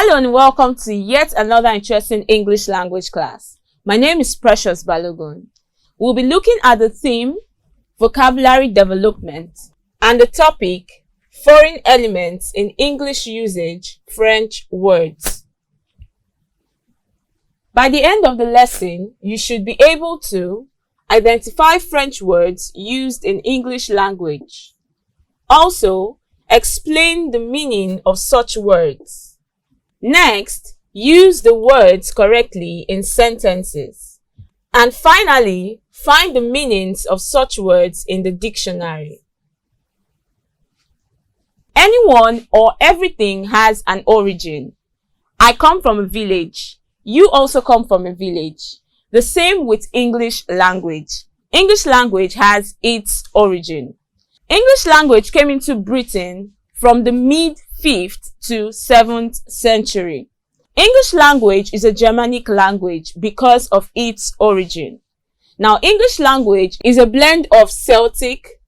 Hello and welcome to yet another interesting English language class. My name is Precious Balogun. We'll be looking at the theme, vocabulary development, and the topic, foreign elements in English usage, French words. By the end of the lesson, you should be able to identify French words used in English language. Also, explain the meaning of such words. Next, use the words correctly in sentences. And finally, find the meanings of such words in the dictionary. Anyone or everything has an origin. I come from a village. You also come from a village. The same with English language. English language has its origin. English language came into Britain from the mid-5th to 7th century. English language is a Germanic language because of its origin. Now, English language is a blend of Celtic,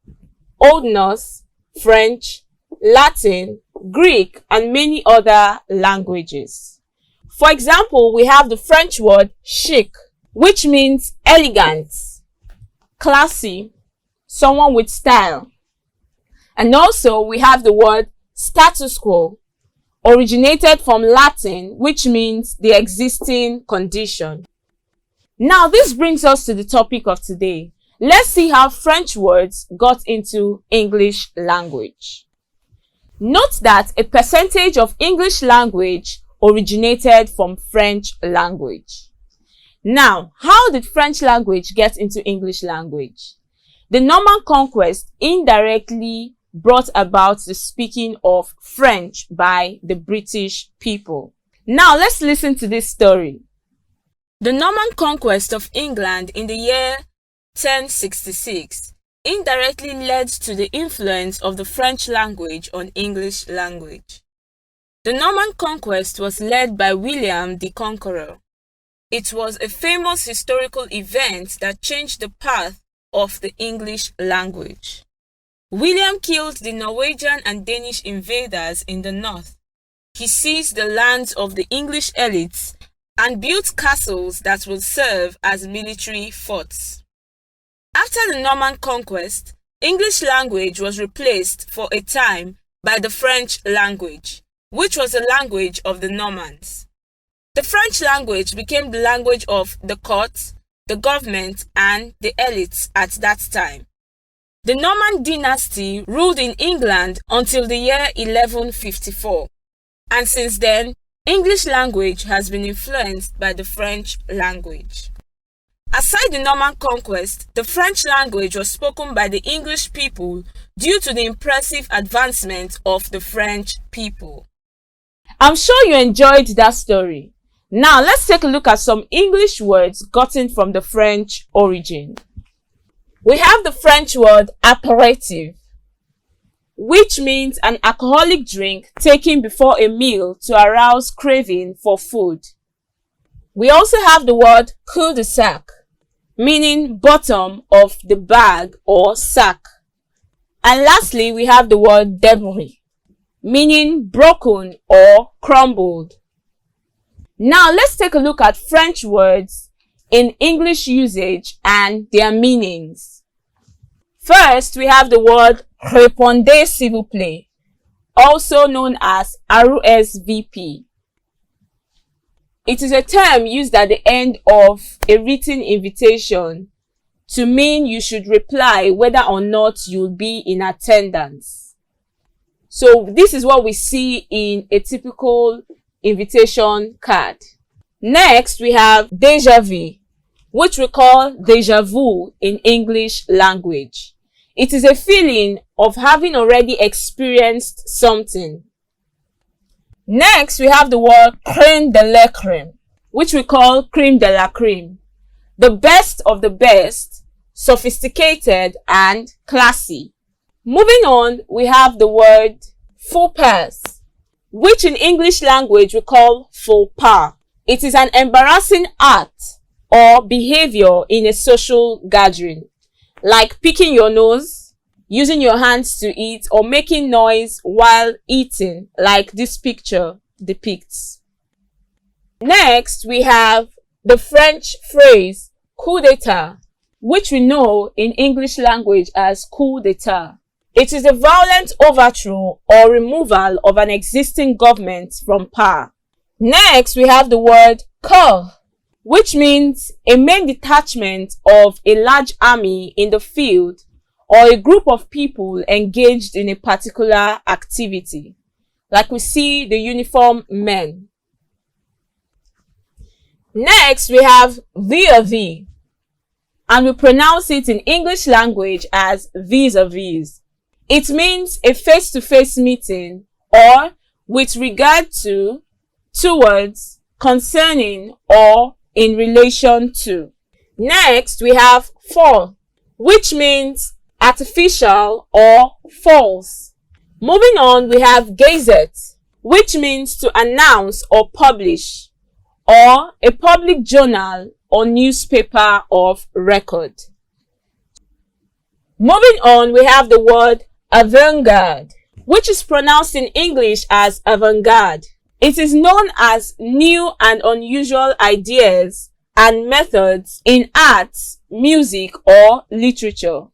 Old Norse, French, Latin, Greek, and many other languages. For example, we have the French word chic, which means elegant, classy, someone with style. And also we have the word status quo, originated from Latin, which means the existing condition. Now this brings us to the topic of today. Let's see how French words got into English language. Note that a percentage of English language originated from French language. Now, how did French language get into English language? The Norman Conquest indirectly brought about the speaking of French by the British people. Now let's listen to this story. The Norman Conquest of England in the year 1066 indirectly led to the influence of the French language on English language. The Norman Conquest was led by William the Conqueror. It was a famous historical event that changed the path of the English language. William killed the Norwegian and Danish invaders in the north. He seized the lands of the English elites and built castles that would serve as military forts. After the Norman Conquest, English language was replaced for a time by the French language, which was the language of the Normans. The French language became the language of the court, the government, and the elites at that time. The Norman dynasty ruled in England until the year 1154, and since then, English language has been influenced by the French language. Aside the Norman Conquest, the French language was spoken by the English people due to the impressive advancement of the French people. I'm sure you enjoyed that story. Now let's take a look at some English words gotten from the French origin. We have the French word apéritif, which means an alcoholic drink taken before a meal to arouse craving for food. We also have the word cul-de-sac, meaning bottom of the bag or sack. And lastly, we have the word débris, meaning broken or crumbled. Now let's take a look at French words in English usage and their meanings. First, we have the word répondez s'il vous plaît, also known as RSVP. It is a term used at the end of a written invitation to mean you should reply whether or not you'll be in attendance. So this is what we see in a typical invitation card. Next, we have déjà vu, which we call déjà vu in English language. It is a feeling of having already experienced something. Next, we have the word crème de la crème, which we call crème de la crème. The best of the best, sophisticated and classy. Moving on, we have the word faux pas, which in English language we call faux pas. It is an embarrassing act or behavior in a social gathering, like picking your nose, using your hands to eat, or making noise while eating, like this picture depicts. Next, we have the French phrase coup d'etat, which we know in English language as coup d'etat. It is a violent overthrow or removal of an existing government from power. Next, we have the word corps, which means a main detachment of a large army in the field or a group of people engaged in a particular activity, like we see the uniformed men. Next, we have vis-a-vis, and we pronounce it in English language as vis-a-vis. It means a face-to-face meeting or with regard to, towards, concerning, or in relation to. Next, we have for, which means artificial or false. Moving on, we have gazette, which means to announce or publish, or a public journal or newspaper of record. Moving on, we have the word avant-garde, which is pronounced in English as avant-garde. It is known as new and unusual ideas and methods in arts, music, or literature.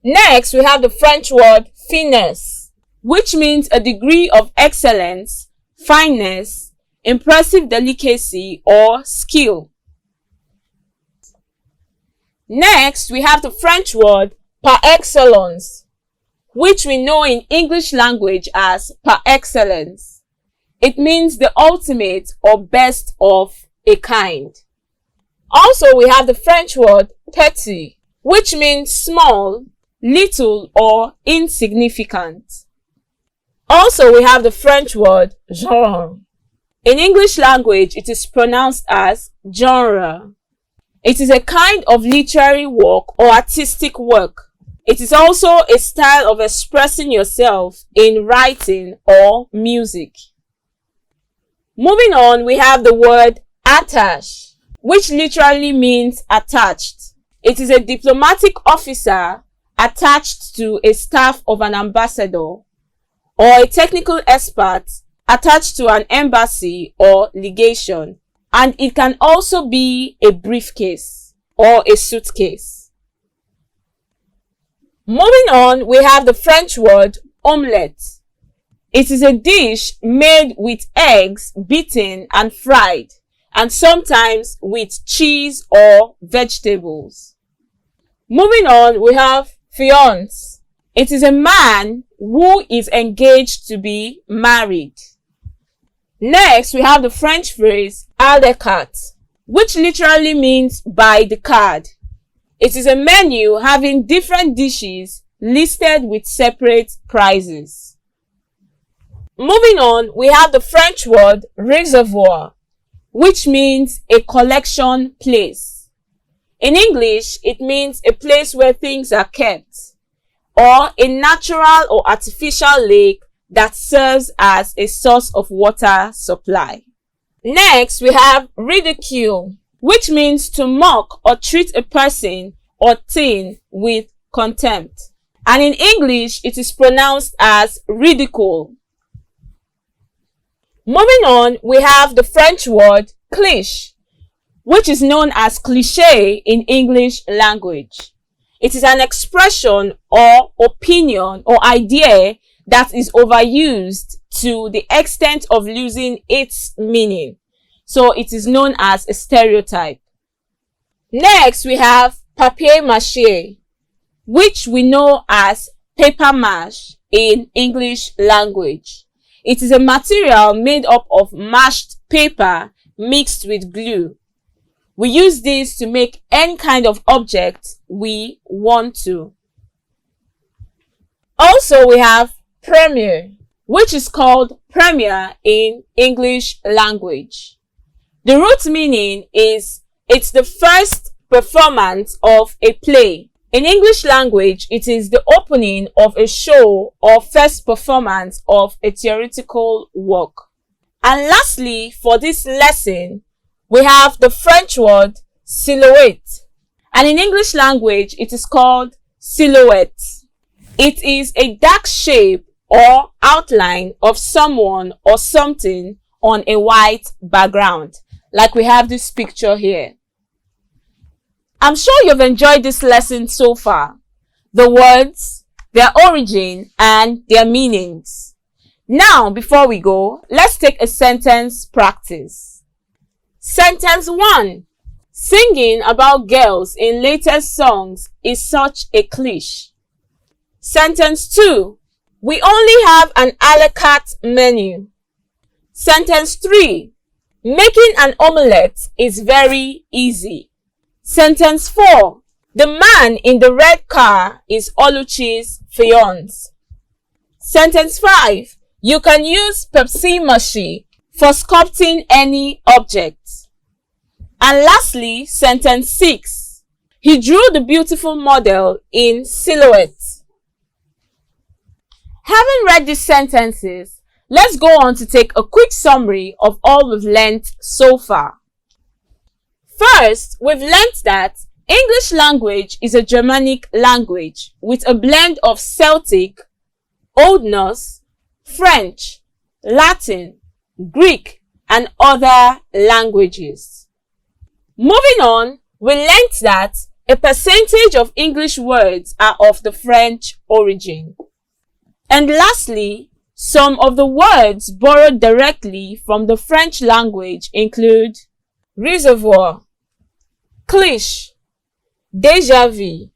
Next, we have the French word finesse, which means a degree of excellence, fineness, impressive delicacy, or skill. Next, we have the French word par excellence, which we know in English language as par excellence. It means the ultimate or best of a kind. Also, we have the French word petit, which means small, little, or insignificant. Also, we have the French word genre. In English language, it is pronounced as genre. It is a kind of literary work or artistic work. It is also a style of expressing yourself in writing or music. Moving on, we have the word attaché, which literally means attached. It is a diplomatic officer attached to a staff of an ambassador, or a technical expert attached to an embassy or legation, and it can also be a briefcase or a suitcase. Moving on, we have the French word omelette. It is a dish made with eggs beaten and fried, and sometimes with cheese or vegetables. Moving on, we have fiancé. It is a man who is engaged to be married. Next, we have the French phrase à la carte, which literally means by the card. It is a menu having different dishes listed with separate prices. Moving on, we have the French word réservoir, which means a collection place. In English, it means a place where things are kept, or a natural or artificial lake that serves as a source of water supply. Next, we have ridicule, which means to mock or treat a person or thing with contempt. And in English, it is pronounced as ridicule. Moving on, we have the French word cliché, which is known as cliché in English language. It is an expression or opinion or idea that is overused to the extent of losing its meaning. So it is known as a stereotype. Next, we have papier-mâché, which we know as paper mache in English language. It is a material made up of mashed paper mixed with glue. We use this to make any kind of object we want to. Also, we have premiere, which is called premiere in English language. The root meaning is it's the first performance of a play. In English language, it is the opening of a show or first performance of a theoretical work. And lastly, for this lesson, we have the French word silhouette. And in English language, it is called silhouette. It is a dark shape or outline of someone or something on a white background. like we have this picture here. I'm sure you've enjoyed this lesson so far. The words, their origin, and their meanings. Now, before we go, let's take a sentence practice. Sentence 1. Singing about girls in latest songs is such a cliche. Sentence 2. We only have an a la carte menu. Sentence 3. Making an omelette is very easy. Sentence 4. The man in the red car is Oluchi's fiance. Sentence 5. You can use Pepsi Mashi for sculpting any object. And lastly, sentence 6. He drew the beautiful model in silhouette. Having read these sentences, let's go on to take a quick summary of all we've learnt so far. First, we've learnt that English language is a Germanic language with a blend of Celtic, Old Norse, French, Latin, Greek, and other languages. Moving on, we learnt that a percentage of English words are of the French origin. And lastly, some of the words borrowed directly from the French language include reservoir, cliché, déjà vu,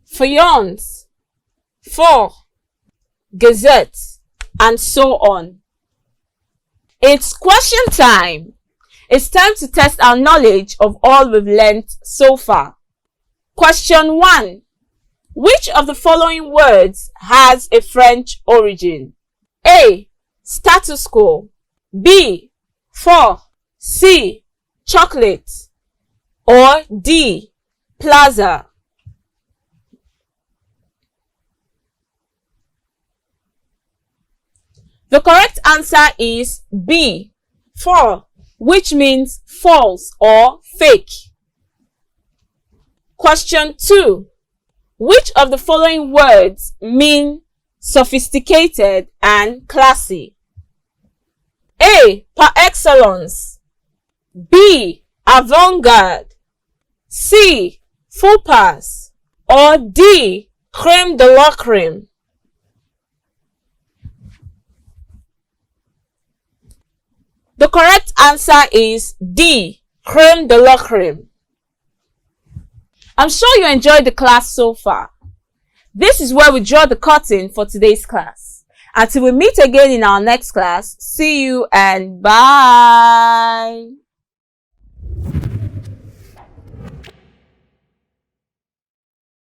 fiance, for, gazette, and so on. It's question time. It's time to test our knowledge of all we've learnt so far. Question 1. Which of the following words has a French origin? A. Status quo. B. For. C. Chocolate. Or D. Plaza. The correct answer is B. For, which means false or fake. Question 2. Which of the following words mean sophisticated and classy? A. Par excellence. B. Avant-garde. C. Faux pas. Or D. Crème de la crème. The correct answer is D. Crème de la crème. I'm sure you enjoyed the class so far. This is where we draw the curtain for today's class. Until we meet again in our next class, see you and bye.